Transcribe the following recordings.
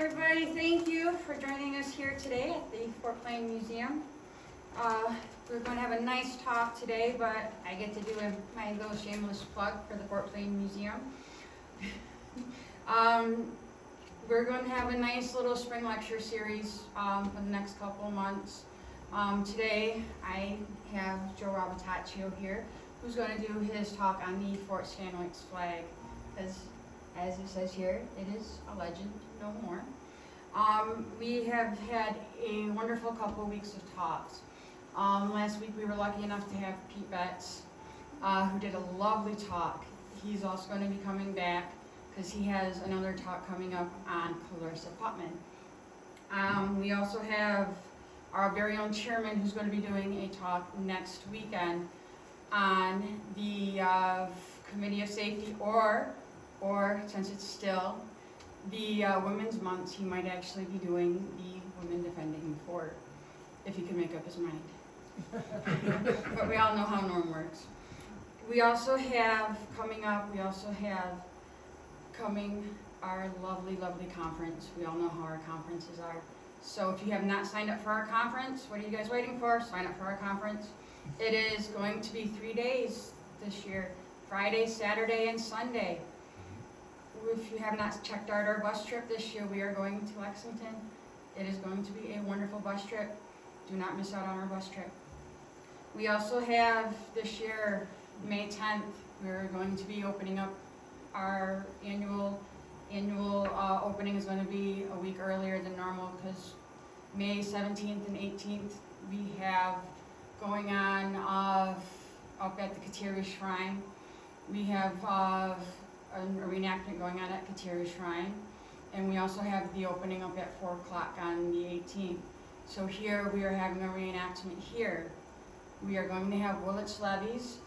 everybody, thank you for joining us here today at the Fort Plain Museum. We're going to have a nice talk today, but I get to do my little shameless plug for the Fort Plain Museum. We're going to have a nice little spring lecture series for the next couple of months. Today I have Joe Robertaccio here, who's going to do his talk on the Fort Stanwix flag. As it says here, it is a legend no more. We have had a wonderful couple of weeks of talks. Last week we were lucky enough to have Pete Betts, who did a lovely talk. He's also going to be coming back because he has another talk coming up on Clarissa Putman. We also have our very own chairman who's going to be doing a talk next weekend on the Committee of Safety, or since it's still the Women's Month, he might actually be doing the Women Defending the Fort, if he can make up his mind. But we all know how Norm works. We also have coming our lovely, lovely conference. We all know how our conferences are. So if you have not signed up for our conference, what are you guys waiting for? Sign up for our conference. It is going to be 3 days this year, Friday, Saturday, and Sunday. If you have not checked out our bus trip this year, we are going to Lexington. It is going to be a wonderful bus trip. Do not miss out on our bus trip. We also have this year, May 10th, we're going to be opening up our annual opening is going to be a week earlier than normal because May 17th and 18th we have going on up at the Kateri Shrine. We have a reenactment going on at Kateri Shrine, and we also have the opening up at 4 o'clock on the 18th. So here we are having a reenactment here. We are going to have Willits levies,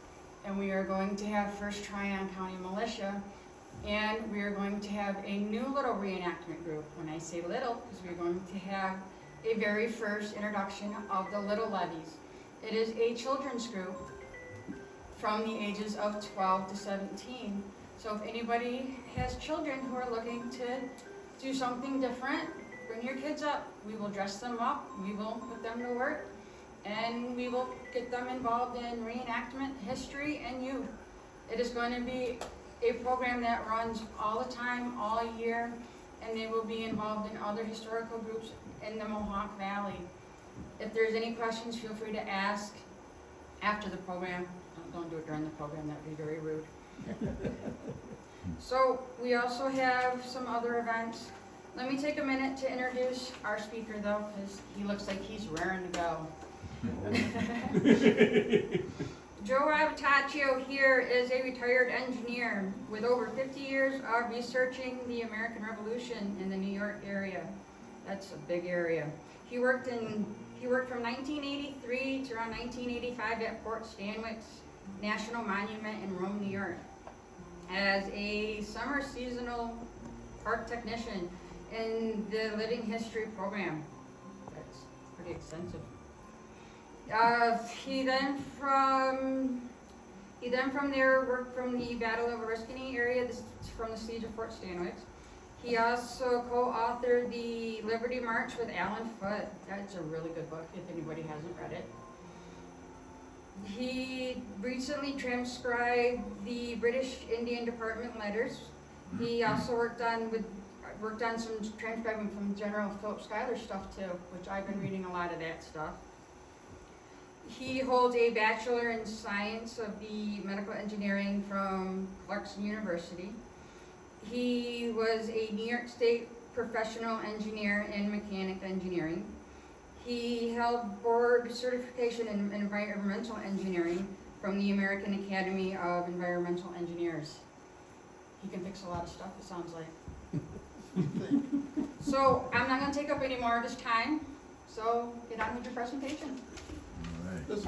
and we are going to have First Tryon County Militia, and we are going to have a new little reenactment group. When I say little, because we're going to have a very first introduction of the little levies. It is a children's group from the ages of 12 to 17. So if anybody has children who are looking to do something different, bring your kids up. We will dress them up, we will put them to work, and we will get them involved in reenactment, history, and youth. It is going to be a program that runs all the time, all year, and they will be involved in other historical groups in the Mohawk Valley. If there's any questions, feel free to ask after the program. Don't do it during the program, that would be very rude. So we also have some other events. Let me take a minute to introduce our speaker though, because he looks like he's raring to go. Joe Robertaccio here is a retired engineer with over 50 years of researching the American Revolution in the New York area. That's a big area. He worked from 1983 to around 1985 at Fort Stanwix National Monument in Rome, New York, as a summer seasonal park technician in the Living History program. That's pretty extensive. He then from there worked from the Battle of Oriskany area, from the siege of Fort Stanwix. He also co-authored the Liberty March with Alan Foote. That's a really good book if anybody hasn't read it. He recently transcribed the British Indian Department letters. He also worked on some transcribing from General Philip Schuyler's stuff too, which I've been reading a lot of that stuff. He holds a Bachelor in Science of the Medical Engineering from Clarkson University. He was a New York State professional engineer in mechanical engineering. He held board certification in environmental engineering from the American Academy of Environmental Engineers. He can fix a lot of stuff, it sounds like. So I'm not going to take up any more of his time, so get on with your presentation. First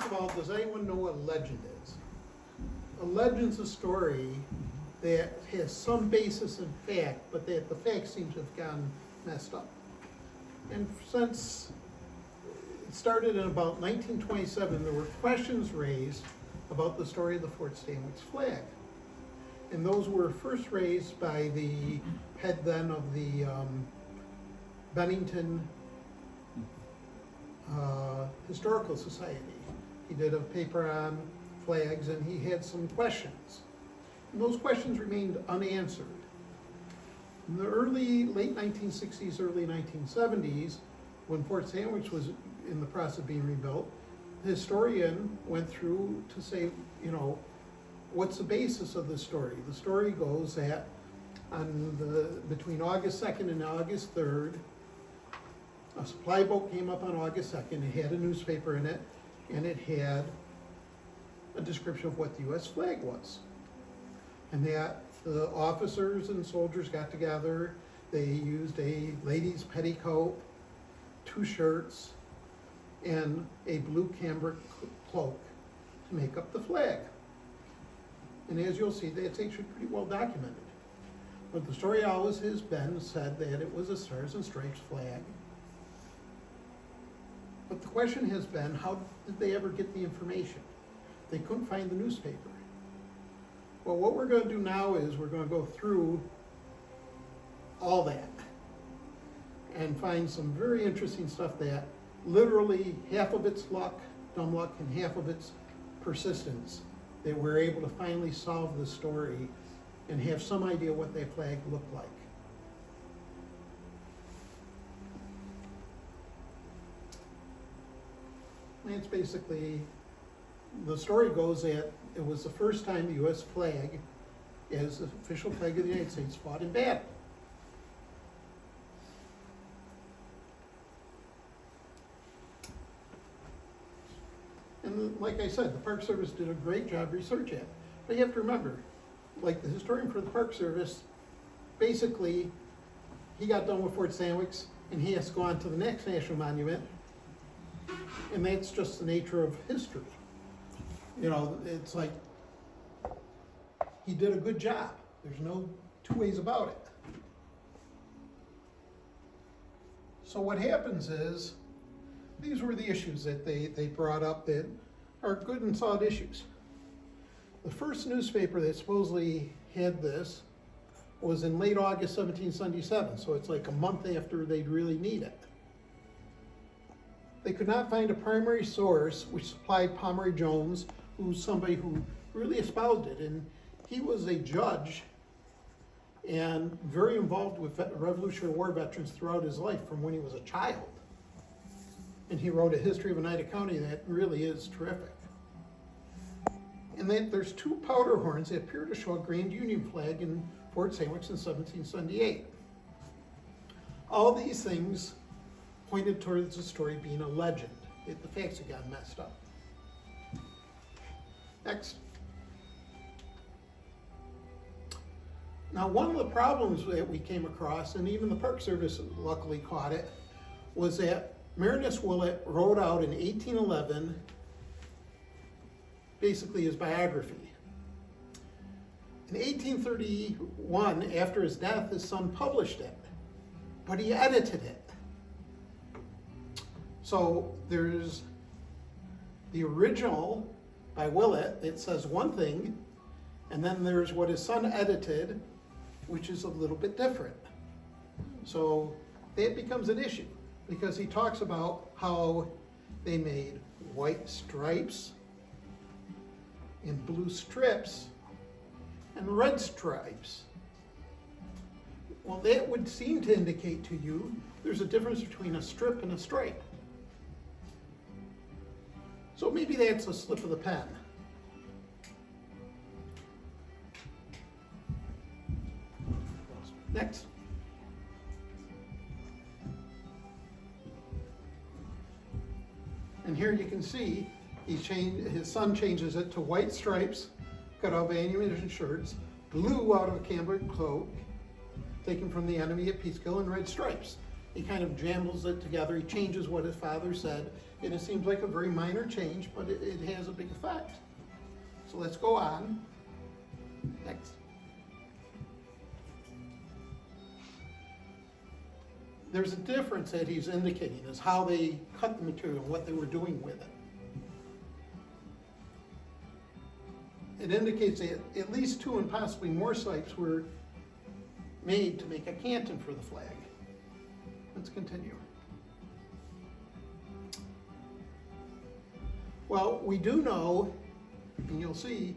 of all, does anyone know what a legend is? A legend's a story that has some basis in fact, but that the facts seem to have gotten messed up. And since it started in about 1927, there were questions raised about the story of the Fort Stanwix flag. And those were first raised by the head then of the Bennington Historical Society. He did a paper on flags and he had some questions. And those questions remained unanswered. In the late 1960s, early 1970s, when Fort Stanwix was in the process of being rebuilt, the historian went through to say, you know, what's the basis of the story? The story goes that between August 2nd and August 3rd, a supply boat came up on August 2nd. It had a newspaper in it, and it had a description of what the U.S. flag was. And that the officers and soldiers got together. They used a lady's petticoat, 2 shirts, and a blue cambric cloak to make up the flag. And as you'll see, that's actually pretty well documented. But the story always has been said that it was a Stars and Stripes flag. But the question has been, how did they ever get the information? They couldn't find the newspaper. Well, what we're going to do now is we're going to go through all that and find some very interesting stuff that literally half of it's luck, dumb luck, and half of it's persistence, that we're able to finally solve the story and have some idea what that flag looked like. And it's basically, the story goes that it was the first time the U.S. flag, as the official flag of the United States, fought in battle. And like I said, the Park Service did a great job researching it. But you have to remember, like the historian for the Park Service, basically, he got done with Fort Stanwix, and he has to go on to the next national monument, and that's just the nature of history. You know, it's like, he did a good job. There's no two ways about it. So what happens is, these were the issues that they brought up that are good and solid issues. The first newspaper that supposedly had this was in late August 1777, so it's like a month after they'd really need it. They could not find a primary source which supplied Pomeroy Jones, who's somebody who really espoused it, and he was a judge and very involved with Revolutionary War veterans throughout his life from when he was a child. And he wrote a history of Oneida County that really is terrific. And then there's 2 powder horns that appear to show a Grand Union flag in Fort Stanwix in 1778. All these things pointed towards the story being a legend. The facts had gotten messed up. Next. Now, one of the problems that we came across, and even the Park Service luckily caught it, was that Marinus Willett wrote out in 1811 basically his biography. In 1831, after his death, his son published it, but he edited it. So there's the original by Willett that says one thing, and then there's what his son edited, which is a little bit different. So that becomes an issue, because he talks about how they made white stripes and blue strips and red stripes. Well, that would seem to indicate to you there's a difference between a strip and a stripe. So maybe that's a slip of the pen. Next. And here you can see his son changes it to white stripes, cut off ammunition shirts, blue out of a cambric cloak, taken from the enemy at Peekskill, and red stripes. He kind of jumbles it together. He changes what his father said, and it seems like a very minor change, but it has a big effect. So let's go on. Next. There's a difference that he's indicating, is how they cut the material and what they were doing with it. it indicates that at least 2 and possibly more stripes were made to make a canton for the flag. Let's continue. Well, we do know, and you'll see,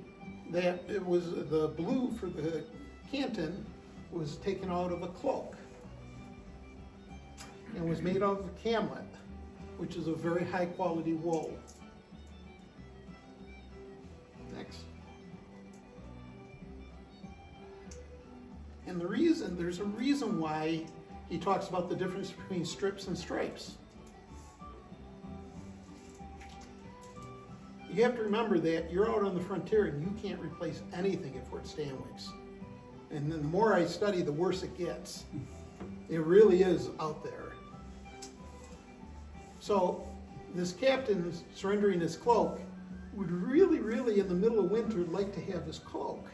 that it was the blue for the canton was taken out of a cloak and was made out of camlet, which is a very high quality wool. Next. And there's a reason why he talks about the difference between strips and stripes. You have to remember that you're out on the frontier and you can't replace anything at Fort Stanwix. And then the more I study, the worse it gets. It really is out there. So this captain surrendering his cloak would really, really in the middle of winter like to have his cloak,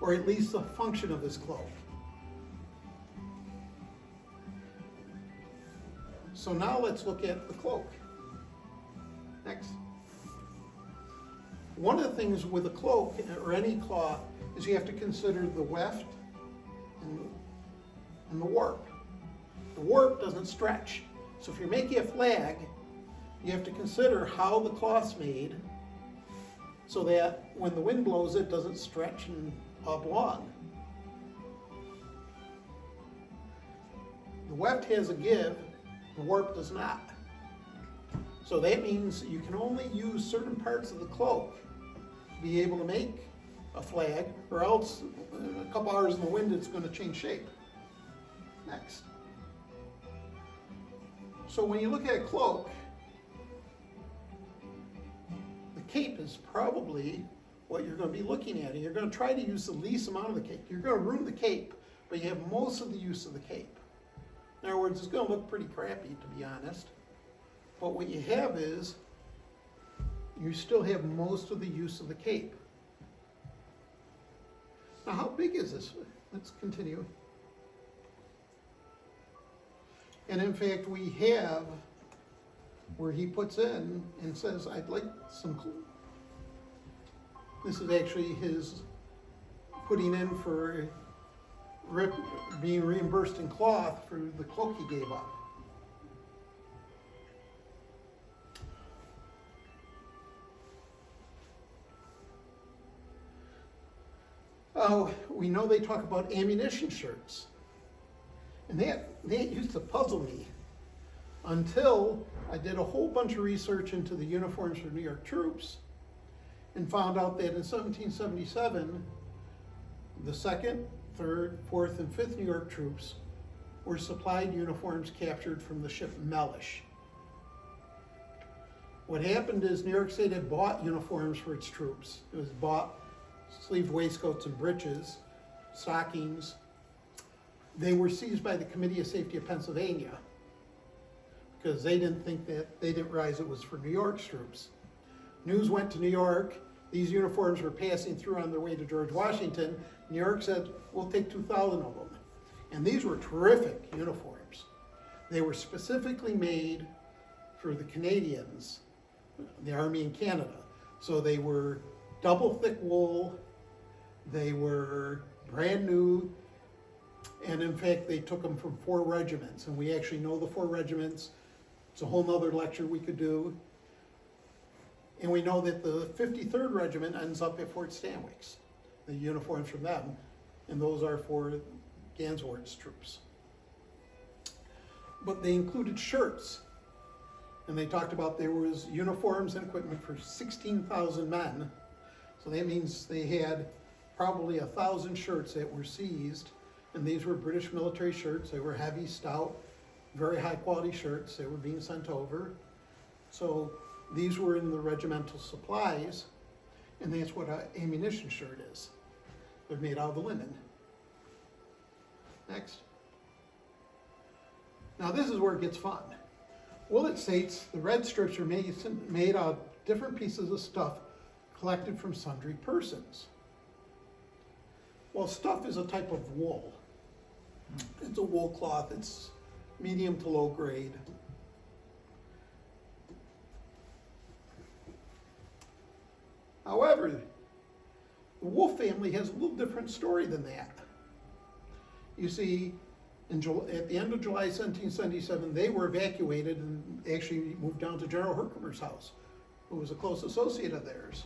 or at least a function of his cloak. So now let's look at the cloak. Next. One of the things with a cloak, or any cloth, is you have to consider the weft and the warp. The warp doesn't stretch. So if you're making a flag, you have to consider how the cloth's made so that when the wind blows it doesn't stretch and oblong. The weft has a give, the warp does not. So that means you can only use certain parts of the cloak to be able to make a flag, or else in a couple hours in the wind it's going to change shape. Next. So when you look at a cloak, the cape is probably what you're going to be looking at, and you're going to try to use the least amount of the cape. You're going to ruin the cape, but you have most of the use of the cape. In other words, it's going to look pretty crappy, to be honest. But what you have is, you still have most of the use of the cape. Now, how big is this? Let's continue. And in fact, we have where he puts in and says, I'd like some, this is actually his putting in for being reimbursed in cloth for the cloak he gave up. We know they talk about ammunition shirts. And that used to puzzle me until I did a whole bunch of research into the uniforms for New York troops and found out that in 1777, the 2nd, 3rd, 4th, and 5th New York troops were supplied uniforms captured from the ship Mellish. What happened is New York State had bought uniforms for its troops. It was bought sleeved waistcoats and breeches, stockings. They were seized by the Committee of Safety of Pennsylvania because they didn't think that, they didn't realize it was for New York's troops. News went to New York. These uniforms were passing through on their way to George Washington. New York said, we'll take 2,000 of them. And these were terrific uniforms. They were specifically made for the Canadians, the Army in Canada. So they were double thick wool, they were brand new, and in fact they took them from 4 regiments, and we actually know the 4 regiments. It's a whole nother lecture we could do. And we know that the 53rd Regiment ends up at Fort Stanwix, the uniforms from them, and those are for Gansevoort's troops. But they included shirts, and they talked about there was uniforms and equipment for 16,000 men. So that means they had probably 1,000 shirts that were seized, and these were British military shirts. They were heavy, stout, very high quality shirts. They were being sent over. So these were in the regimental supplies, and that's what an ammunition shirt is. They're made out of linen. Next. Now this is where it gets fun. Well, it states the red strips are made out of different pieces of stuff collected from sundry persons. Well, stuff is a type of wool. It's a wool cloth. It's medium to low grade. However, The Wolfe family has a little different story than that. You see, at the end of July 1777, they were evacuated and actually moved down to General Herkimer's house, who was a close associate of theirs.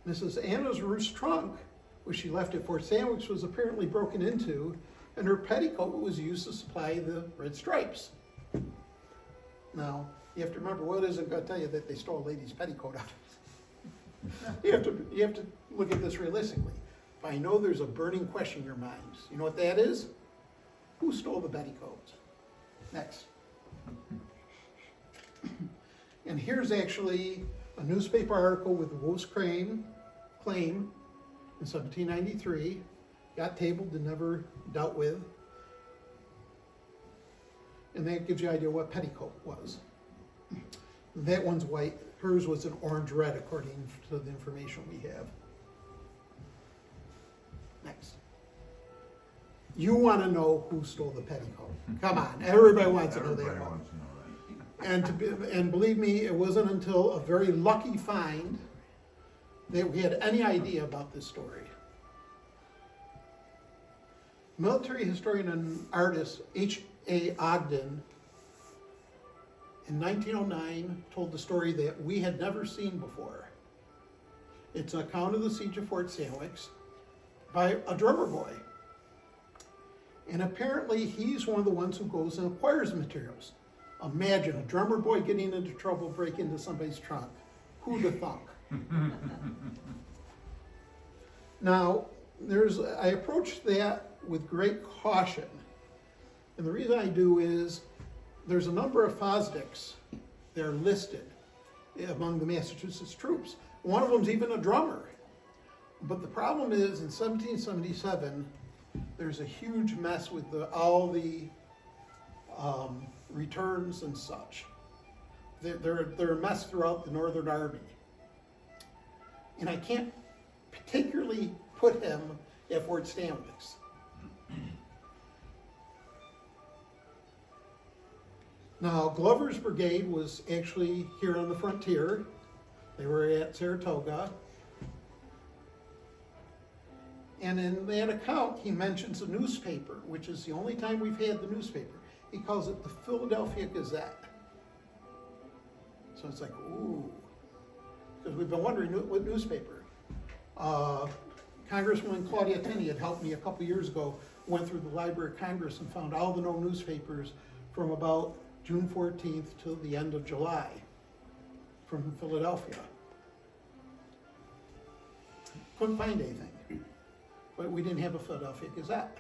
Mrs. Anna's Ruth's trunk, which she left at Fort Stanwix, was apparently broken into, and her petticoat was used to supply the red stripes. Now, you have to remember, what isn't going to tell you that they stole a lady's petticoat out of it? You have to look at this realistically. But I know there's a burning question in your minds. You know what that is? Who stole the petticoats? Next. And here's actually a newspaper article with Wolfe's claim in 1793, got tabled and never dealt with. And that gives you an idea what petticoat was. That one's white, hers was an orange-red according to the information we have. Next. You want to know who stole the petticoat. Come on, everybody wants to know that Everybody one. wants to know that. And believe me, it wasn't until a very lucky find that we had any idea about this story. Military historian and artist H.A. Ogden in 1909 told the story that we had never seen before. It's an account of the siege of Fort Stanwix by a drummer boy. And apparently he's one of the ones who goes and acquires materials. Imagine a drummer boy getting into trouble, break into somebody's trunk. Who'd have thunk? Now, I approach that with great caution. And the reason I do is there's a number of Fosdicks that are listed among the Massachusetts troops. One of them's even a drummer. But the problem is in 1777, there's a huge mess with all the returns and such. They're a mess throughout the Northern Army. And I can't particularly put him at Fort Stanwix. Now, Glover's brigade was actually here on the frontier. They were at Saratoga. And in that account, he mentions a newspaper, which is the only time we've had the newspaper. He calls it the Philadelphia Gazette. So it's like, ooh, because we've been wondering what newspaper. Congresswoman Claudia Tenney had helped me a couple years ago, went through the Library of Congress and found all the known newspapers from about June 14th to the end of July from Philadelphia. Couldn't find anything, but we didn't have a Philadelphia Gazette.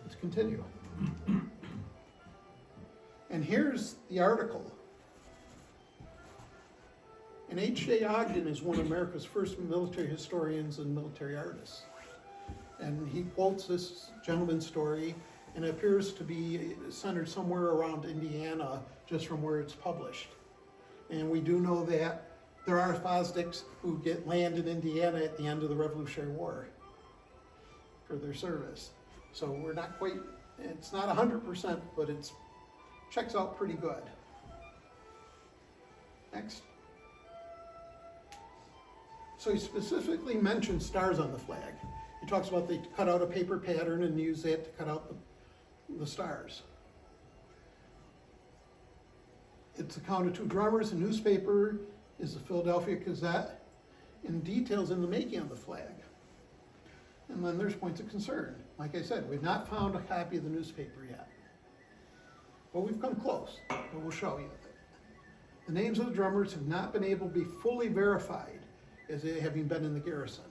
Let's continue. And here's the article. And H.J. Ogden is one of America's first military historians and military artists. And he quotes this gentleman's story, and it appears to be centered somewhere around Indiana, just from where it's published. And we do know that there are Fosdicks who get land in Indiana at the end of the Revolutionary War for their service. So we're not quite, it's not 100%, but it checks out pretty good. Next. So he specifically mentions stars on the flag. He talks about they cut out a paper pattern and use that to cut out the stars. It's a count of two drummers. A newspaper is the Philadelphia Gazette, and details in the making of the flag. And then there's points of concern. Like I said, we've not found a copy of the newspaper yet. But we've come close, but we'll show you. The names of the drummers have not been able to be fully verified as they having been in the garrison.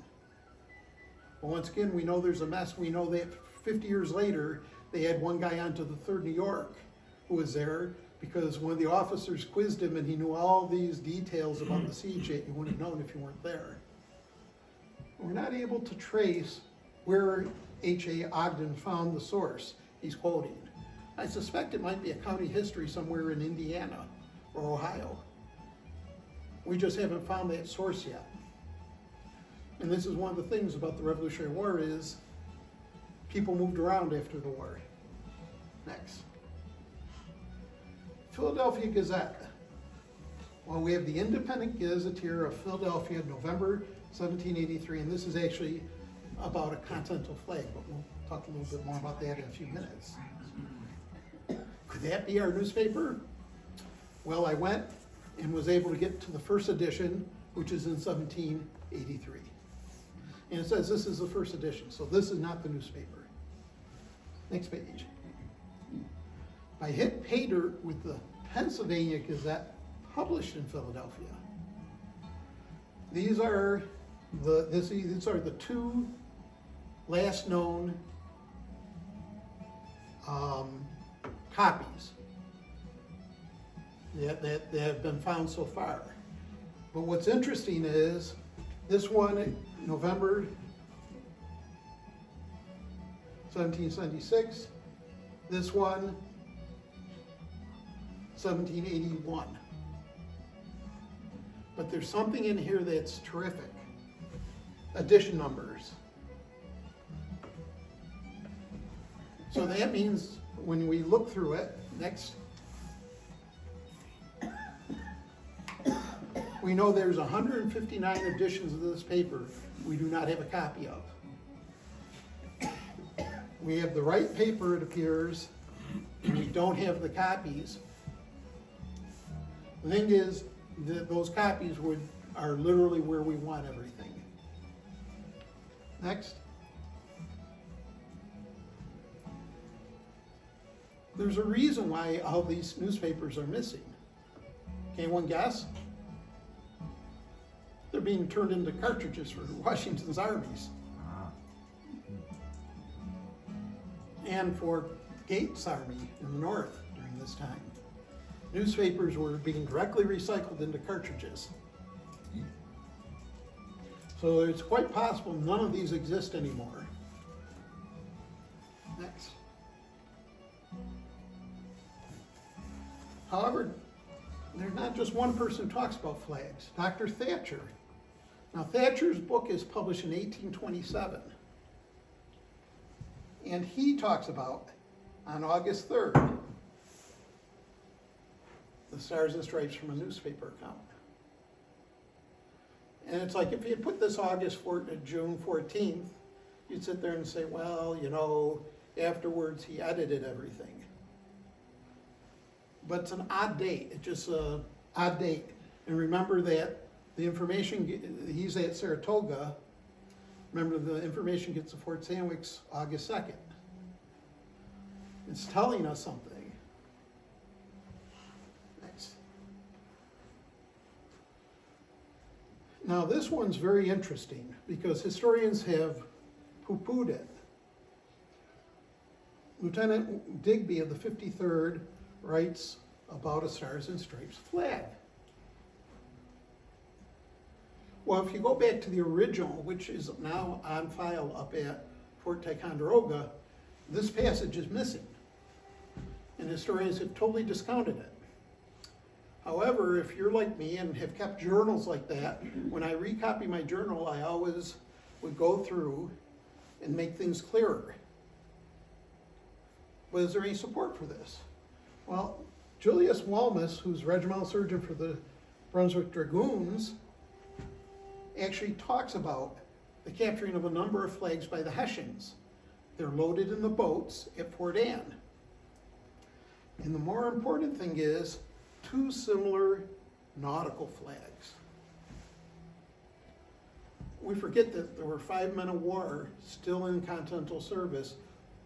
But once again, we know there's a mess. We know that 50 years later, they had one guy onto the 3rd New York who was there because one of the officers quizzed him and he knew all these details about the siege that you wouldn't have known if you weren't there. We're not able to trace where H.A. Ogden found the source he's quoting. I suspect it might be a county history somewhere in Indiana or Ohio. We just haven't found that source yet. And this is one of the things about the Revolutionary War is people moved around after the war. Next. Philadelphia Gazette. Well, we have the Independent Gazetteer of Philadelphia, November 1783, and this is actually about a Continental Flag, but we'll talk a little bit more about that in a few minutes. Could that be our newspaper? Well, I went and was able to get to the first edition, which is in 1783. And it says this is the first edition, so this is not the newspaper. Next page. I hit pay dirt with the Pennsylvania Gazette, published in Philadelphia. These are the two last known copies that have been found so far. But what's interesting is this one, November 1776, this one, 1781. But there's something in here that's terrific. Edition numbers. So that means when we look through it, next, we know there's 159 editions of this paper we do not have a copy of. We have the right paper, it appears, and we don't have the copies. The thing is, those copies are literally where we want everything. Next. There's a reason why all these newspapers are missing. Can anyone guess? They're being turned into cartridges for Washington's armies. And for Gates' army in the north during this time. Newspapers were being directly recycled into cartridges. So it's quite possible none of these exist anymore. Next. However, there's not just one person who talks about flags. Dr. Thatcher. Now, Thatcher's book is published in 1827. And he talks about, on August 3rd, the Stars and Stripes from a newspaper account. And it's like if you had put this June 14th, you'd sit there and say, well, you know, afterwards he edited everything. But it's an odd date. It's just an odd date. And remember that the information, he's at Saratoga. Remember, the information gets to Fort Stanwix August 2nd. It's telling us something. Next. Now, this one's very interesting because historians have poo-pooed it. Lieutenant Digby of the 53rd writes about a Stars and Stripes flag. Well, if you go back to the original, which is now on file up at Fort Ticonderoga, this passage is missing. And historians have totally discounted it. However, if you're like me and have kept journals like that, when I recopy my journal, I always would go through and make things clearer. But is there any support for this? Well, Julius Walmus, who's regimental surgeon for the Brunswick Dragoons, actually talks about the capturing of a number of flags by the Hessians. They're loaded in the boats at Fort Anne. And the more important thing is, two similar nautical flags. We forget that there were 5 men of war still in Continental service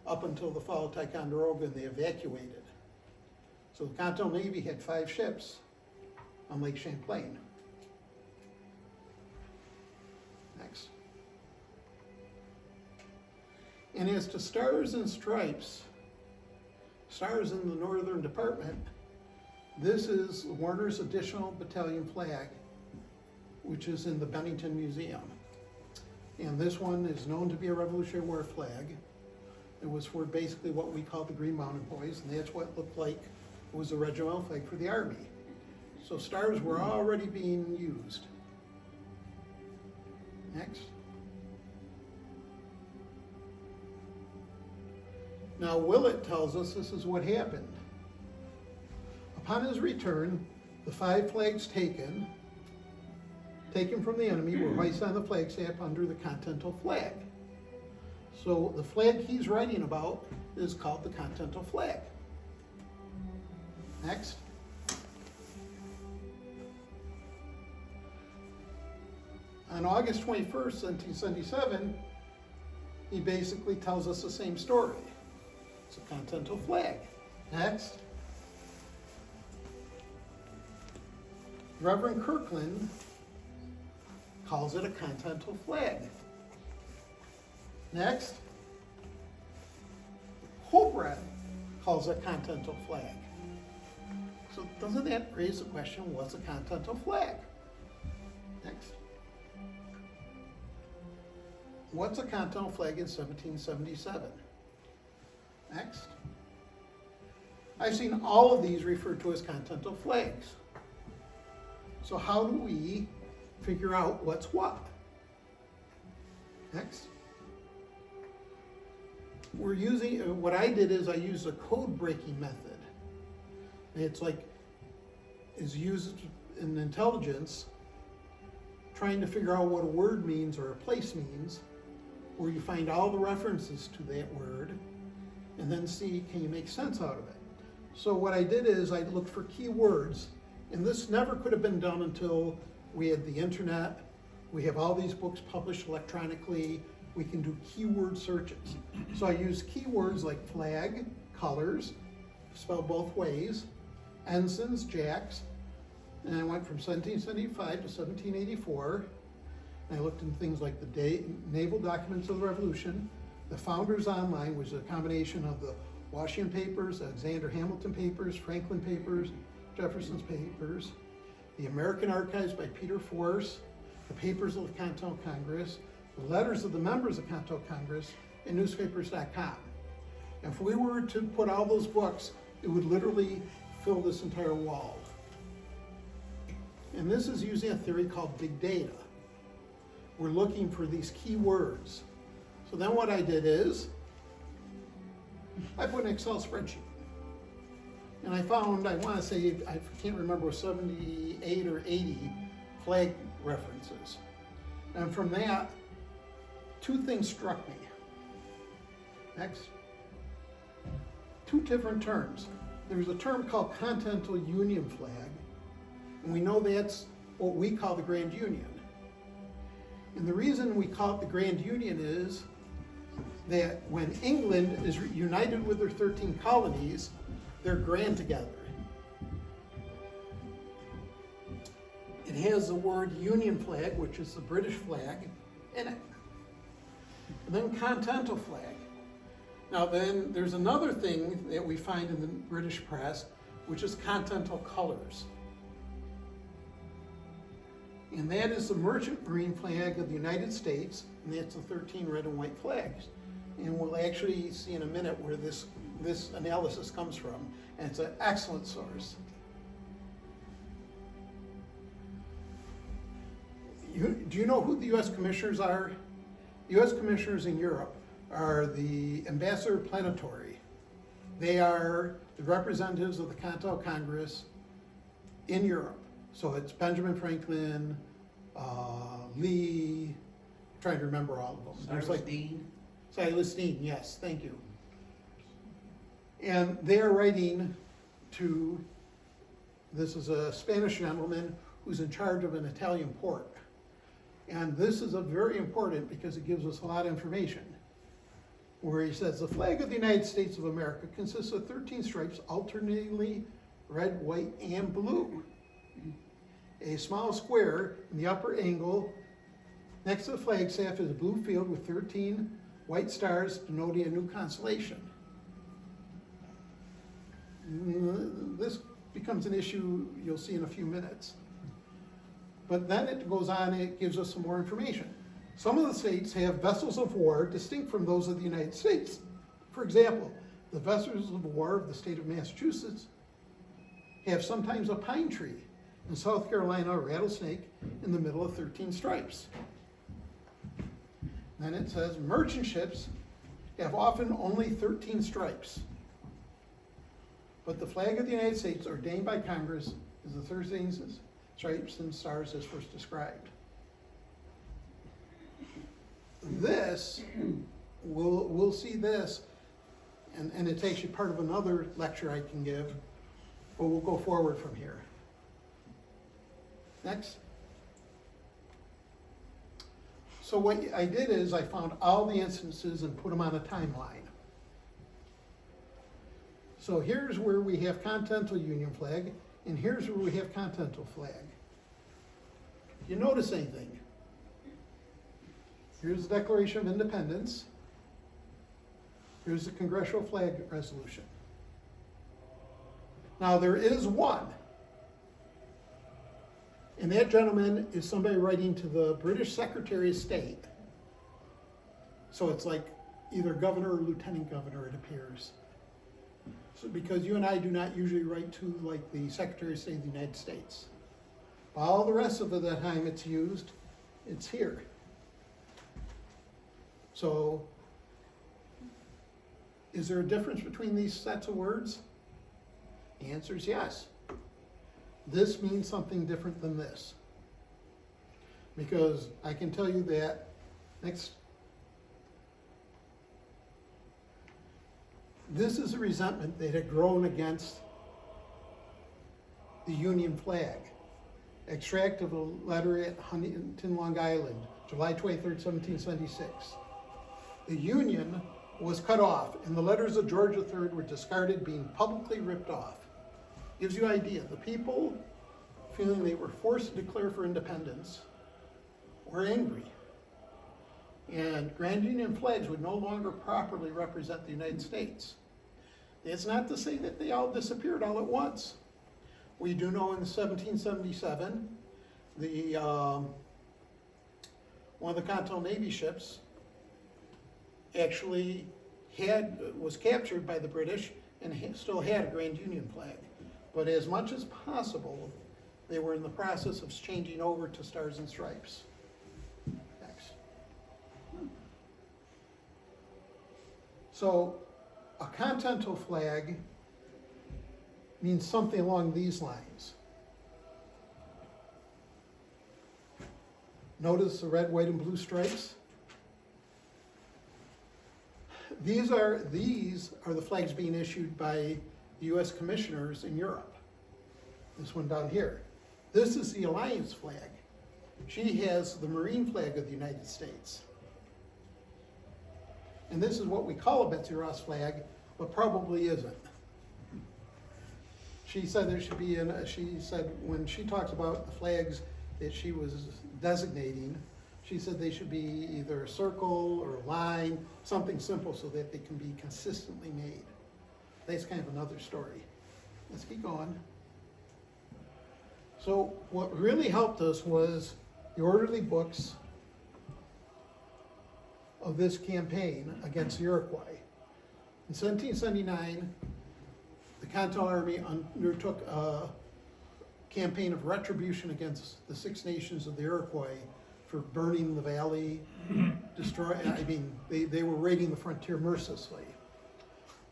up until the fall of Ticonderoga and they evacuated. So the Continental Navy had 5 ships on Lake Champlain. Next. And as to Stars and Stripes, Stars in the Northern Department, this is Warner's additional battalion flag, which is in the Bennington Museum. And this one is known to be a Revolutionary War flag. It was for basically what we call the Green Mountain Boys, and that's what it looked like it was a regimental flag for the Army. So stars were already being used. Next. Now Willett tells us this is what happened. Upon his return, the 5 flags taken taken from the enemy were hoisted on the flagstaff under the Continental Flag. So the flag he's writing about is called the Continental Flag. Next. On August 21st, 1777, he basically tells us the same story. It's a Continental Flag. Next. Reverend Kirkland calls it a Continental Flag. Next. Hobart calls it a Continental Flag. So doesn't that raise the question, what's a Continental Flag? Next. What's a Continental Flag in 1777? Next. I've seen all of these referred to as Continental Flags. So how do we figure out what's what? Next. We're using, what I did is I used a code breaking method. It's like, is used in intelligence, trying to figure out what a word means or a place means, where you find all the references to that word, and then see, can you make sense out of it? So what I did is I looked for keywords, and this never could have been done until we had the internet. We have all these books published electronically. We can do keyword searches. So I used keywords like flag, colors, spelled both ways, ensigns, jacks, and I went from 1775 to 1784. And I looked in things like the naval documents of the Revolution, the Founders Online, which is a combination of the Washington Papers, Alexander Hamilton Papers, Franklin Papers, Jefferson's Papers, the American Archives by Peter Force, the Papers of the Continental Congress, the letters of the members of the Continental Congress, and newspapers.com. And if we were to put all those books, it would literally fill this entire wall. And this is using a theory called big data. We're looking for these key words. So then what I did is, I put an Excel spreadsheet. And I found, I want to say, I can't remember, 78 or 80 flag references. And from that, two things struck me. Next. Two different terms. There's a term called Continental Union Flag, and we know that's what we call the Grand Union. And the reason we call it the Grand Union is that when England is united with their 13 colonies, they're grand together. It has the word Union Flag, which is the British flag, in it. And then Continental Flag. Now then, there's another thing that we find in the British press, which is Continental Colors. And that is the Merchant Marine flag of the United States, and that's the 13 red and white flags. And we'll actually see in a minute where this analysis comes from, and it's an excellent source. Do you know who the U.S. commissioners are? The U.S. commissioners in Europe are the ambassador plenary. They are the representatives of the Continental Congress in Europe. So it's Benjamin Franklin, Lee, I'm trying to remember all of them. There's like Dean. Silas Dean, yes, thank you. And they're writing to, this is a Spanish gentleman who's in charge of an Italian port. And this is a very important because it gives us a lot of information. Where he says, the flag of the United States of America consists of 13 stripes, alternately red, white, and blue. A small square in the upper angle next to the flagstaff is a blue field with 13 white stars denoting a new constellation. This becomes an issue you'll see in a few minutes. But then it goes on and it gives us some more information. Some of the states have vessels of war distinct from those of the United States. For example, the vessels of war of the state of Massachusetts have sometimes a pine tree. In South Carolina, a rattlesnake in the middle of 13 stripes. Then it says merchant ships have often only 13 stripes. But the flag of the United States, ordained by Congress, is the 13 stripes and stars as first described. this, we'll see this, and it's actually part of another lecture I can give, but we'll go forward from here. Next. So what I did is I found all the instances and put them on a timeline. So here's where we have Continental Union flag, and here's where we have Continental flag. You notice anything? Here's the Declaration of Independence. Here's the Congressional flag resolution. Now there is one. And that gentleman is somebody writing to the British Secretary of State. So it's like either governor or lieutenant governor, it appears. So because you and I do not usually write to like the Secretary of State of the United States. All the rest of the time it's used, it's here. So, is there a difference between these sets of words? The answer is yes. This means something different than this. Because I can tell you that, next, this is a resentment that had grown against the Union flag. Extract of a letter at Huntington, Long Island, July 23rd, 1776. The Union was cut off, and the letters of George III were discarded, being publicly ripped off. Gives you an idea. The people, feeling they were forced to declare for independence, were angry. And Grand Union flags would no longer properly represent the United States. It's not to say that they all disappeared all at once. We do know in 1777, one of the Continental Navy ships actually was captured by the British and still had a Grand Union flag. But as much as possible, they were in the process of changing over to Stars and Stripes. Next. So, a Continental flag means something along these lines. Notice the red, white, and blue stripes? These are the flags being issued by the U.S. commissioners in Europe. This one down here. This is the Alliance flag. She has the Marine flag of the United States. And this is what we call a Betsy Ross flag, but probably isn't. She said there should be, she said when she talks about the flags that she was designating, she said they should be either a circle or a line, something simple so that they can be consistently made. That's kind of another story. Let's keep going. So what really helped us was the orderly books of this campaign against the Iroquois. In 1779, the Continental Army undertook a campaign of retribution against the Six Nations of the Iroquois for burning the valley, they were raiding the frontier mercilessly.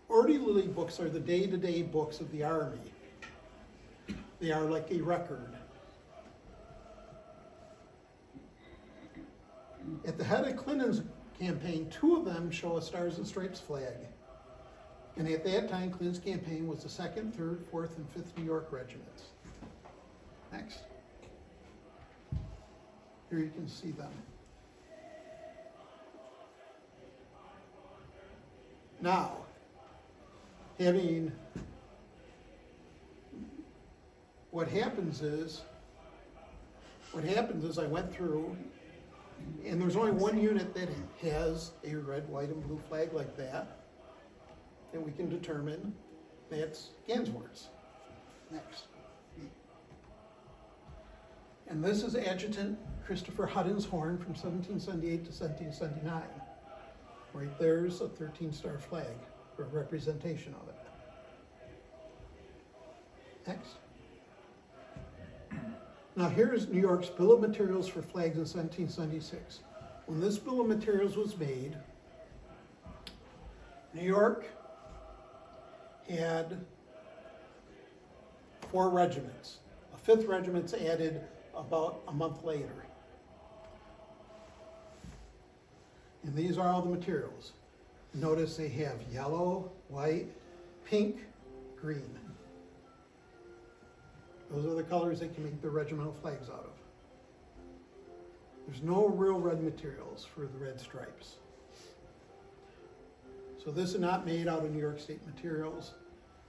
Orderly books are the day-to-day books of the Army. They are like a record. At the head of Clinton's campaign, 2 of them show a Stars and Stripes flag. And at that time, Clinton's campaign was the 2nd, 3rd, 4th, and 5th New York regiments. Next. Here you can see them. Now, what happens is I went through, and there's only one unit that has a red, white, and blue flag like that we can determine. That's Gansworth's. Next. And this is Adjutant Christopher Hutton's horn from 1778 to 1779. Right there's a 13-star flag for representation of it. Next. Now here's New York's Bill of Materials for flags in 1776. When this Bill of Materials was made, New York had 4 regiments. A 5th regiment's added about a month later. And these are all the materials. Notice they have yellow, white, pink, green. Those are the colors they can make their regimental flags out of. There's no real red materials for the red stripes. So this is not made out of New York State materials,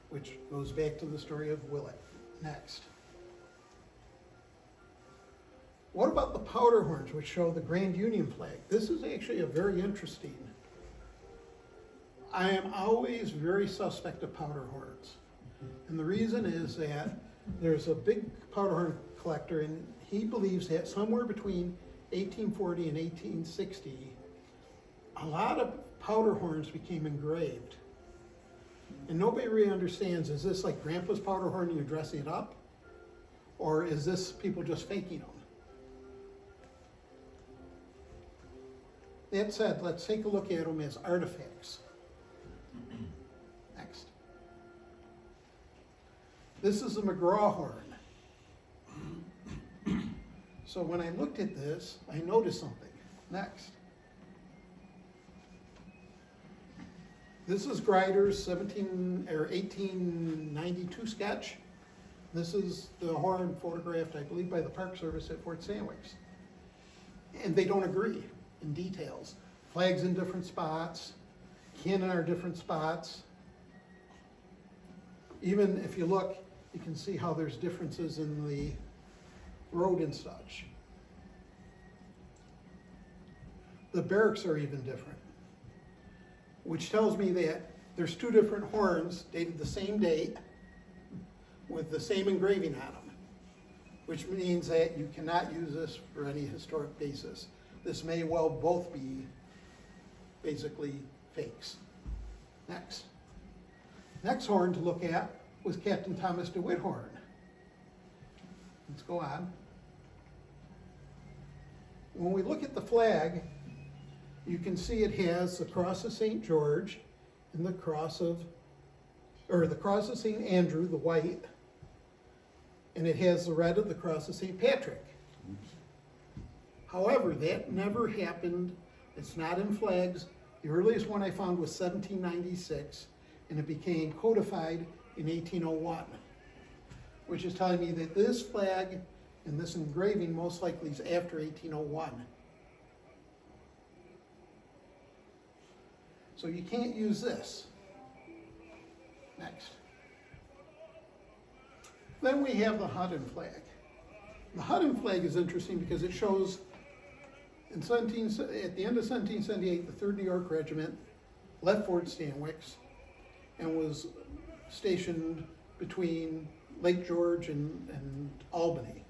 which goes back to the story of Willett. Next. What about the powder horns, which show the Grand Union flag? This is actually a very interesting. I am always very suspect of powder horns. And the reason is that there's a big powder horn collector, and he believes that somewhere between 1840 and 1860, a lot of powder horns became engraved. And nobody really understands, is this like Grandpa's powder horn and you're dressing it up? Or is this people just faking them? That said, let's take a look at them as artifacts. Next. This is a McGraw horn. So when I looked at this, I noticed something. Next. This is Grider's 1892 sketch. This is the horn photographed, I believe, by the Park Service at Fort Stanwix. And they don't agree in details. Flags in different spots, cannon are different spots. Even if you look, you can see how there's differences in the road and such. The barracks are even different, which tells me that there's two different horns dated the same date with the same engraving on them, which means that you cannot use this for any historic basis. This may well both be basically fakes. Next. Next horn to look at was Captain Thomas DeWitt horn. Let's go on. When we look at the flag, you can see it has the Cross of St. George and the Cross of St. Andrew, the white, and it has the red of the Cross of St. Patrick. However, that never happened. It's not in flags. The earliest one I found was 1796, and it became codified in 1801, which is telling me that this flag and this engraving most likely is after 1801. So you can't use this. Next. Then we have the Hutton flag. The Hutton flag is interesting because it shows at the end of 1778, the 3rd New York Regiment left Fort Stanwix and was stationed between Lake George and Albany.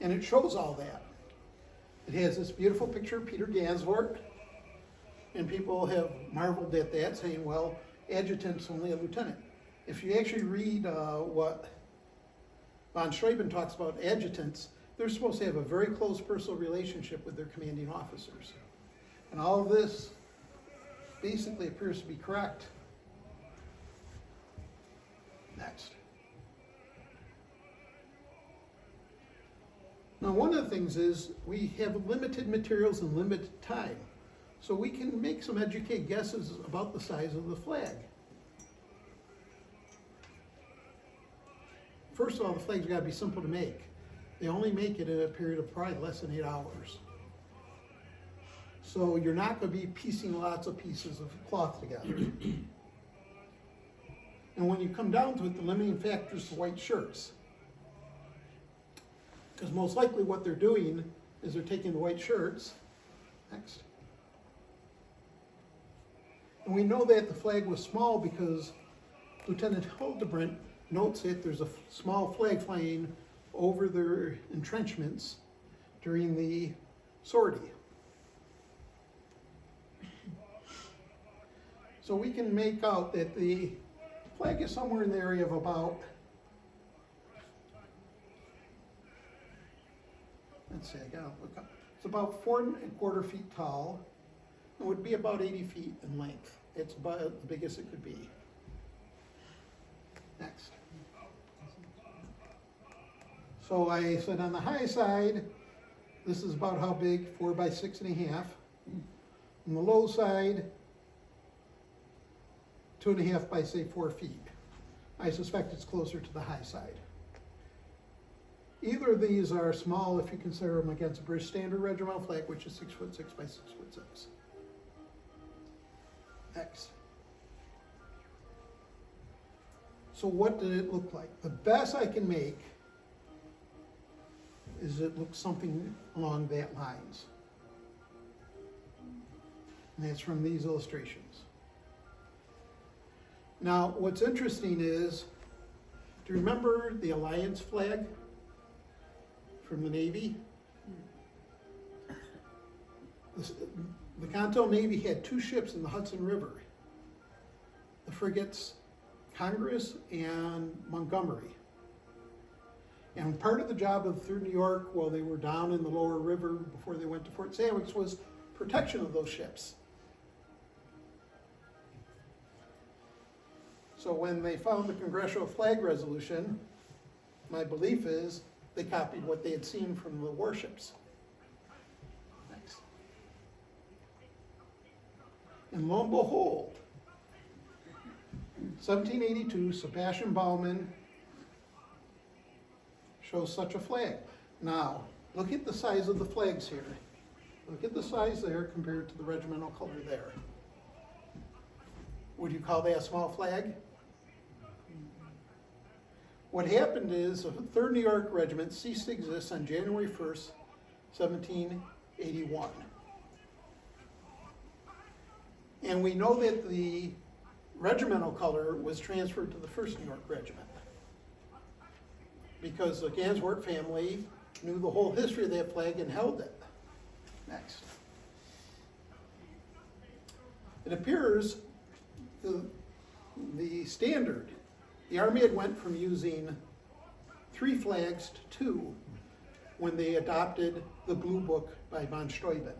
And it shows all that. It has this beautiful picture of Peter Gansvort, and people have marveled at that, saying, well, adjutant's only a lieutenant. If you actually read what von Schreiben talks about adjutants, they're supposed to have a very close personal relationship with their commanding officers. And all of this basically appears to be correct. Next. Now, one of the things is we have limited materials and limited time. So we can make some educated guesses about the size of the flag. First of all, the flag's got to be simple to make. They only make it in a period of probably less than 8 hours. So you're not going to be piecing lots of pieces of cloth together. And when you come down to it, the limiting factor is the white shirts. Because most likely what they're doing is they're taking the white shirts. Next. And we know that the flag was small because Lieutenant Hildebrandt notes that there's a small flag flying over their entrenchments during the sortie. So we can make out that the flag is somewhere in the area of about, let's see, I gotta look up. It's about 4¼ feet tall. It would be about 80 feet in length. It's about the biggest it could be. Next. So I said on the high side, this is about how big, 4 by 6½ On the low side, 2.5 by, say, 4 feet. I suspect it's closer to the high side. Either of these are small if you consider them against a British standard regimental flag, which is 6'6" by 6'6". Next. So what did it look like? The best I can make is it looks something along that lines. And that's from these illustrations. Now, what's interesting is, do you remember the Alliance flag from the Navy? The Continental Navy had 2 ships in the Hudson River, the frigates Congress and Montgomery. And part of the job of the 3rd New York while they were down in the lower river before they went to Fort Stanwix was protection of those ships. So when they found the Congressional flag resolution, my belief is they copied what they had seen from the warships. Next. And lo and behold, 1782, Sebastian Baumann shows such a flag. Now, look at the size of the flags here. Look at the size there compared to the regimental color there. Would you call that a small flag? What happened is the 3rd New York Regiment ceased to exist on January 1st, 1781. And we know that the regimental color was transferred to the 1st New York Regiment because the Gansevoort family knew the whole history of that flag and held it. Next. It appears the standard, the Army had went from using 3 flags to 2 when they adopted the Blue Book by von Steuben.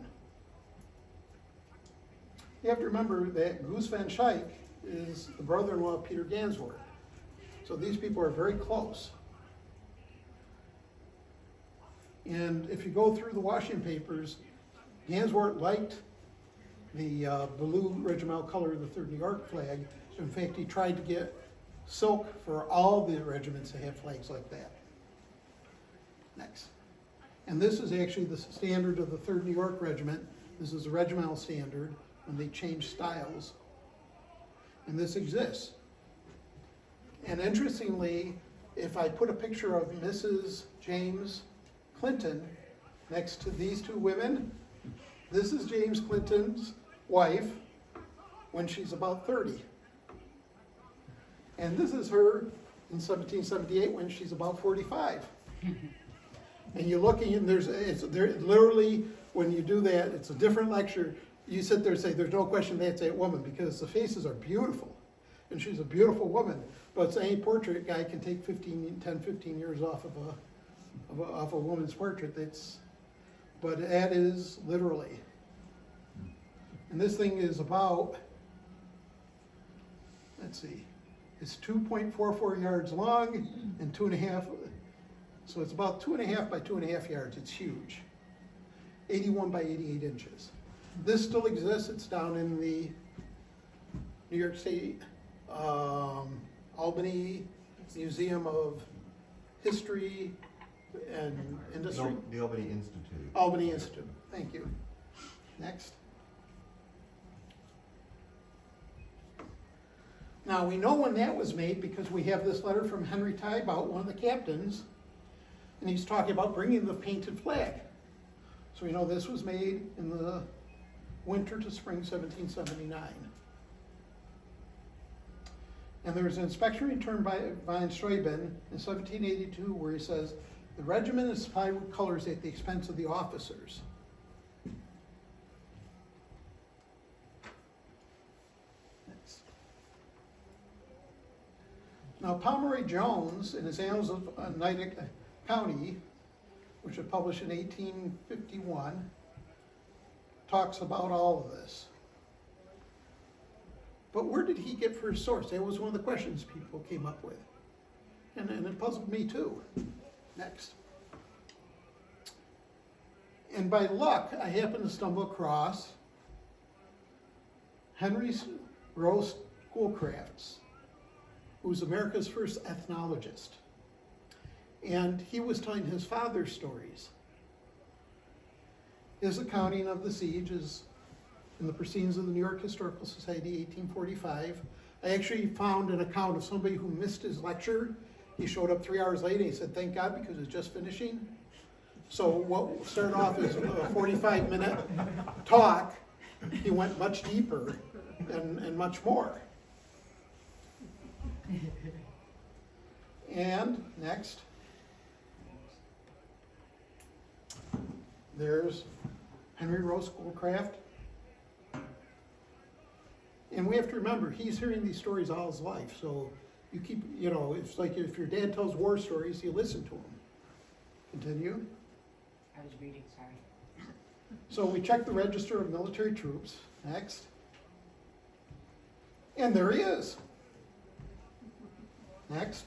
You have to remember that Goose van Schaick is the brother-in-law of Peter Gansevoort. So these people are very close. And if you go through the Washington papers, Gansevoort liked the blue regimental color of the 3rd New York flag. So in fact, he tried to get silk for all the regiments to have flags like that. Next. And this is actually the standard of the 3rd New York Regiment. This is a regimental standard when they changed styles. And this exists. And interestingly, if I put a picture of Mrs. James Clinton next to these 2 women, this is James Clinton's wife when she's about 30. And this is her in 1778 when she's about 45. And you're looking and there literally, when you do that, it's a different lecture. You sit there and say, there's no question that's that woman because the faces are beautiful. And she's a beautiful woman. But any portrait guy can take 10, 15 years off of a woman's portrait. But that is literally. And this thing is about, let's see, it's 2.44 yards long and 2.5, so it's about 2.5 by 2.5 yards. It's huge. 81 by 88 inches. This still exists. It's down in the New York State Albany Museum of History and Industry. No, the Albany Institute. Albany Institute. Thank you. Next. Now, we know when that was made because we have this letter from Henry Tybalt, one of the captains, and he's talking about bringing the painted flag. So we know this was made in the winter to spring 1779. And there was an inspection return by von Steuben in 1782 where he says, the regiment is supplied with colors at the expense of the officers. Now, Pomeroy Jones, in his Annals of Natick County, which was published in 1851, talks about all of this. But where did he get for his source? That was one of the questions people came up with. And it puzzled me too. Next. And by luck, I happened to stumble across Henry Rowe Schoolcrafts, who's America's first ethnologist. And he was telling his father's stories. His accounting of the siege is in the Proceedings of the New York Historical Society, 1845. I actually found an account of somebody who missed his lecture. He showed up 3 hours late and he said, thank God, because it was just finishing. So what started off as a 45-minute talk, he went much deeper and much more. And next, there's Henry Rowe Schoolcraft. And we have to remember, he's hearing these stories all his life. So you keep, you know, it's like if your dad tells war stories, you listen to him. Continue. I was reading, sorry. So we check the register of military troops. Next. And there he is. Next.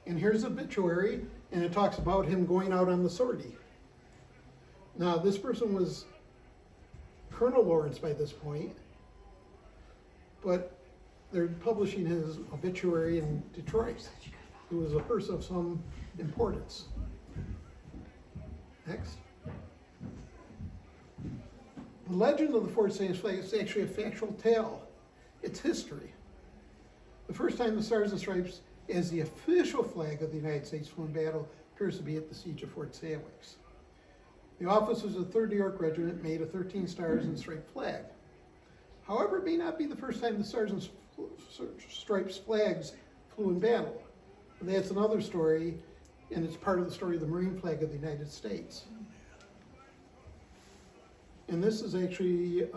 And here's the obituary, and it talks about him going out on the sortie. Now, this person was Colonel Lawrence by this point, but they're publishing his obituary in Detroit. He was a person of some importance. Next. The legend of the Fort Stanwix flag is actually a factual tale. It's history. The first time the Stars and Stripes as the official flag of the United States flew in battle appears to be at the siege of Fort Stanwix. The officers of the 3rd New York Regiment made a 13 stars and striped flag. However, it may not be the first time the Stars and Stripes flags flew in battle. And that's another story, and it's part of the story of the Marine flag of the United States. And this is actually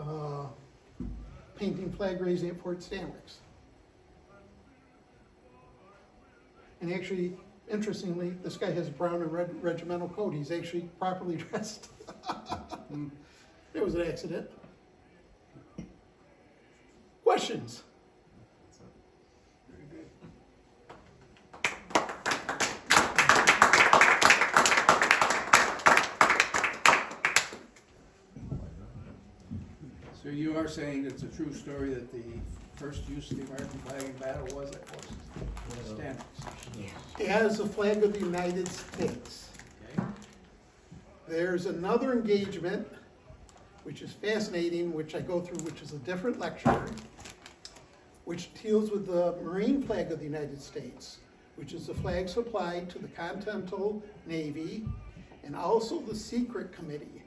painting flag raising at Fort Stanwix. And actually, interestingly, this guy has a brown and red regimental coat. He's actually properly dressed. It was an accident. Questions? So you are saying it's a true story that the first use of the American flag in battle was at Fort Stanwix? As the flag of the United States. Okay. There's another engagement, which is fascinating, which I go through, which is a different lecture, which deals with the Marine flag of the United States, which is the flag supplied to the Continental Navy and also the Secret Committee.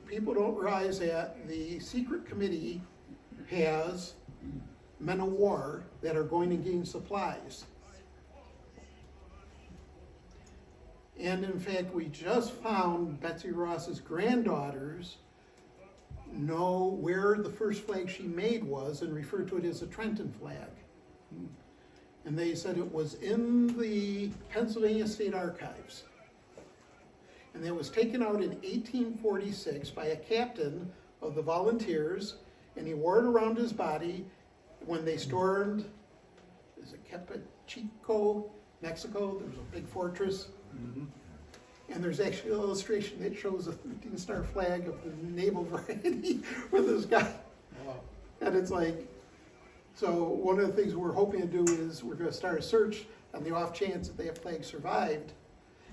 People don't realize that the Secret Committee has men of war that are going to gain supplies. And in fact, we just found Betsy Ross's granddaughters know where the first flag she made was and referred to it as a Trenton flag. And they said it was in the Pennsylvania State Archives. And it was taken out in 1846 by a captain of the volunteers, and he wore it around his body when they stormed, is it Capachico, Mexico? There was a big fortress. Mm-hmm. And there's actually an illustration that shows a 13-star flag of the naval variety with this guy. Wow. And it's like, so one of the things we're hoping to do is we're going to start a search on the off chance that that flag survived.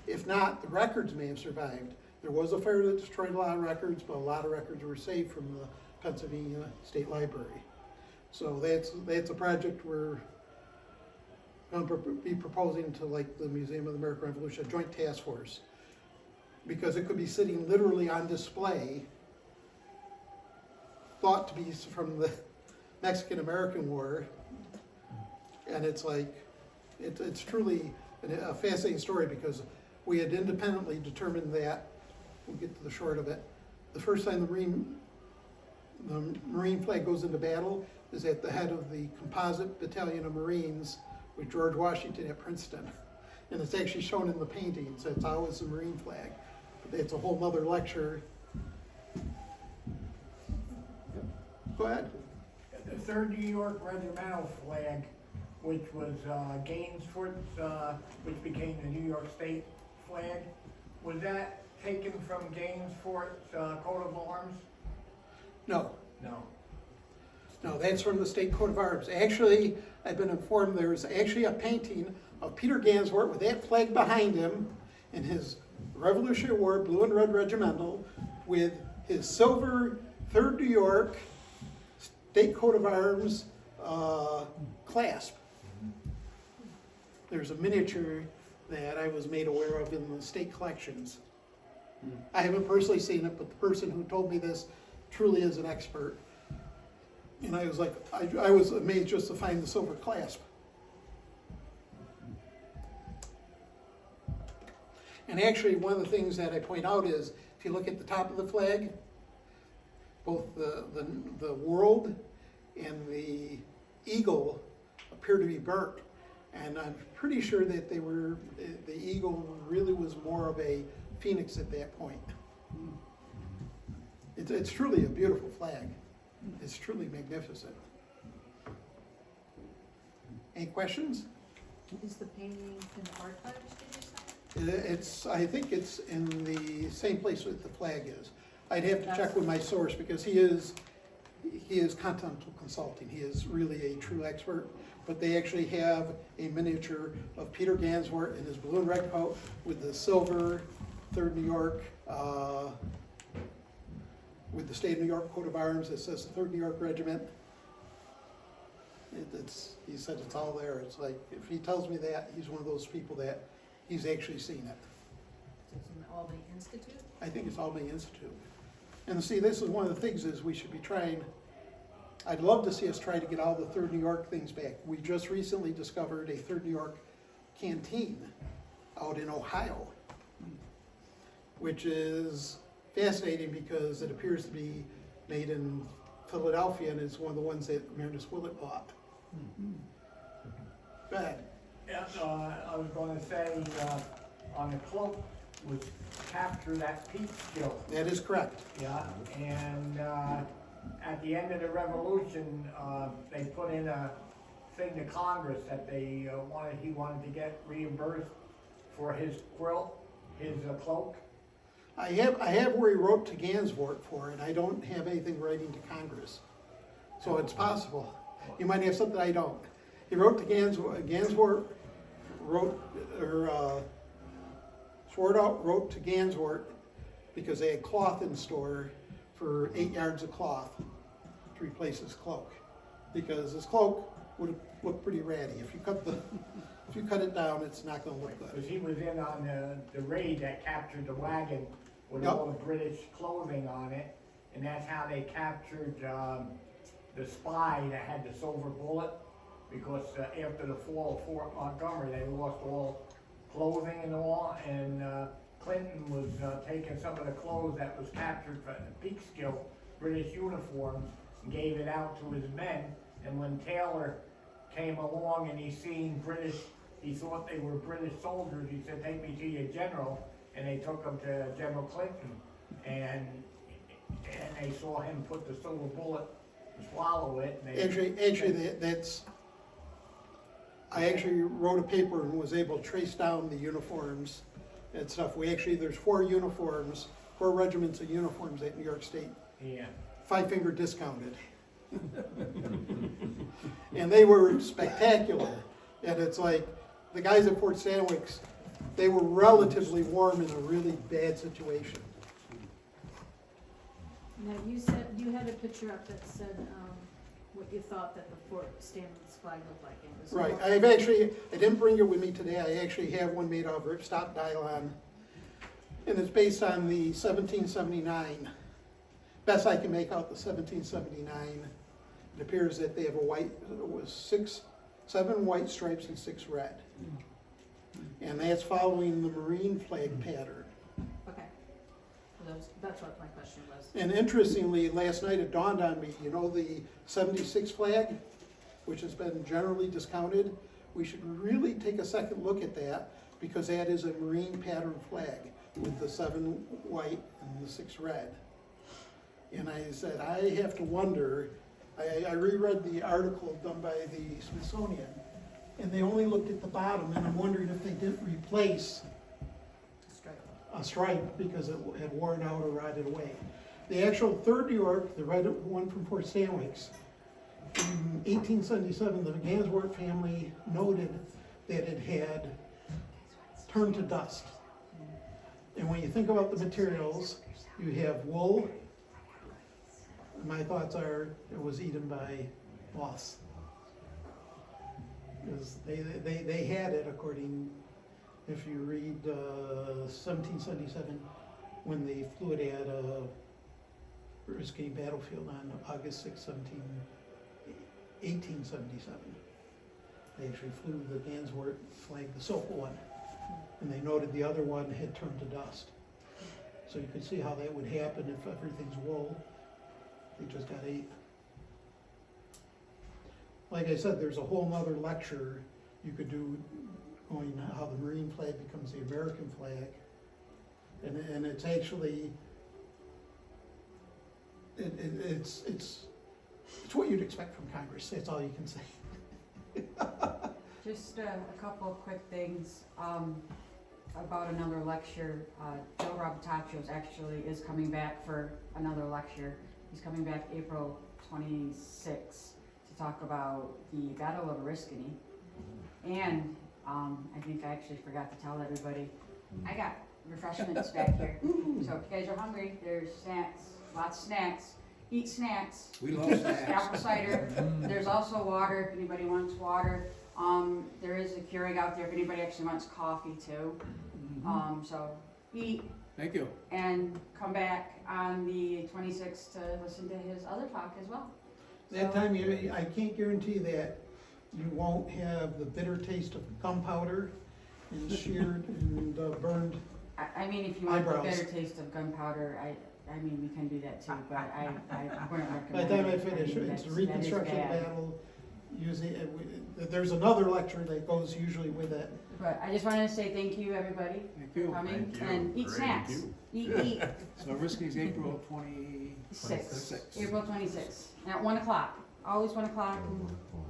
If not, the records may have survived. There was a fire that destroyed a lot of records, but a lot of records were saved from the Pennsylvania State Library. So that's a project we're going to be proposing to, like, the Museum of the American Revolution, a joint task force, because it could be sitting literally on display, thought to be from the Mexican-American War, and it's like, it's truly a fascinating story, because we had independently determined that, we'll get to the short of it, the first time the Marine flag goes into battle is at the head of the composite battalion of Marines with George Washington at Princeton. And it's actually shown in the paintings. It's always the Marine flag. But it's a whole nother lecture. Go ahead. The 3rd New York Regimental flag, which was Gainesford's, which became the New York State flag, was that taken from Gainesford's coat of arms? No, No. No, that's from the State Coat of Arms. Actually, I've been informed there's actually a painting of Peter Ganswort with that flag behind him in his Revolutionary War blue and red regimental with his silver 3rd New York State Coat of Arms clasp. There's a miniature that I was made aware of in the state collections. I haven't personally seen it, but the person who told me this truly is an expert. And I was like, I was amazed just to find the silver clasp. And actually, one of the things that I point out is, if you look at the top of the flag, both the world and the eagle appear to be burnt. And I'm pretty sure that the eagle really was more of a phoenix at that point. It's truly a beautiful flag. It's truly magnificent. Any questions? Is the painting in the archives, did you say? I think it's in the same place that the flag is. I'd have to check with my source because he is Continental Consulting. He is really a true expert. But they actually have a miniature of Peter Ganswort in his blue and red coat with the silver 3rd New York, with the State of New York Coat of Arms that says the 3rd New York Regiment. He said it's all there. It's like, if he tells me that, he's one of those people that he's actually seen it. It's in the Albany Institute? I think it's Albany Institute. And see, this is one of the things is we should be trying, I'd love to see us try to get all the 3rd New York things back. We just recently discovered a 3rd New York canteen out in Ohio, which is fascinating because it appears to be made in Philadelphia, and it's one of the ones that Meredith Willett bought. Go ahead. Yeah, I was gonna say, on the cloak was captured at Peekskill. That is correct. Yeah, and at the end of the revolution, they put in a thing to Congress that he wanted to get reimbursed for his quilt, his cloak. I have where he wrote to Ganswort for it. I don't have anything writing to Congress. So it's possible. You might have something I don't. He wrote to Ganswort wrote to Ganswort because they had cloth in store for 8 yards of cloth to replace his cloak. Because his cloak would have looked pretty ratty. If you cut it down, it's not gonna look Because good. he was in on the raid that captured the wagon with all the British clothing on it, and that's how they captured the spy that had the silver bullet, because after the fall of Fort Montgomery, they lost all clothing and all, and Clinton was taking some of the clothes that was captured from the Peekskill, British uniforms, and gave it out to his men, and when Taylor came along and he thought they were British soldiers, he said, "Take me to your general," and they took him to General Clinton, and they saw him put the silver bullet and swallow it. And I actually wrote a paper and was able to trace down the uniforms and stuff. There's 4 regiments of uniforms at New York State. Yeah. 5-finger discounted. And they were spectacular. And it's like, the guys at Fort Stanwix, they were relatively warm in a really bad situation. Now, you said, you had a picture up that said, what you thought that the Fort Stanwix flag looked like. It was Right, more- I didn't bring it with me today. I actually have one made out of ripstop nylon. And it's based on the 1779. Best I can make out the 1779. It appears that they have it was 7 white stripes and 6 red. And that's following the Marine flag pattern. Okay. Well, that's what my question was. And interestingly, last night it dawned on me, you know the 76 flag, which has been generally discounted? We should really take a second look at that because that is a Marine pattern flag with the 7 white and the 6 red. And I said, I have to wonder, I reread the article done by the Smithsonian, and they only looked at the bottom, and I'm wondering if they didn't replace Stripe. a stripe because it had worn out or rotted away. The actual third York, the red one from Fort Stanwix, in 1877, the Gansworth family noted that it had turned to dust. And when you think about the materials, you have wool. My thoughts are it was eaten by moths. Because they had it according, if you read 1777, when they flew it at Risky Battlefield on August 6, 1877. They actually flew the Gansworth flag, the silk one, and they noted the other one had turned to dust. So you could see how that would happen if everything's wool. They just got ate. Like I said, there's a whole nother lecture you could do going how the Marine flag becomes the American flag. And it's actually, it's what you'd expect from Congress, that's all you can say. Just a couple of quick things about another lecture. Joe Robertaccio is coming back for another lecture. He's coming back April 26th to talk about the Battle of Oriskany. And I think I actually forgot to tell everybody, I got refreshments back here. So if you guys are hungry, there's snacks, lots of snacks. Eat snacks. We love snacks. Apple cider. There's also water if anybody wants water. There is a Keurig out there if anybody actually wants coffee too. So eat Thank you. and come back on the 26th to listen to his other talk as well. That time, I can't guarantee that you won't have the bitter taste of gunpowder and sheared and burned. I mean, if you want Eyebrows. the better taste of gunpowder, I mean, we can do that too, but I wouldn't recommend By the time I it. finish, mean, it's that a is reconstruction bad. battle, using, there's another lecture that goes usually with it. But I just wanted to say thank you, everybody, Thank for you. coming, Thank you. and eat Great. snacks. Eat. So Risky's April 26th. April 26th, at 1 o'clock, always 1 o'clock.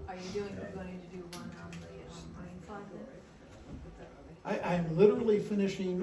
Are you going to do one on the Marine flag then? I'm literally finishing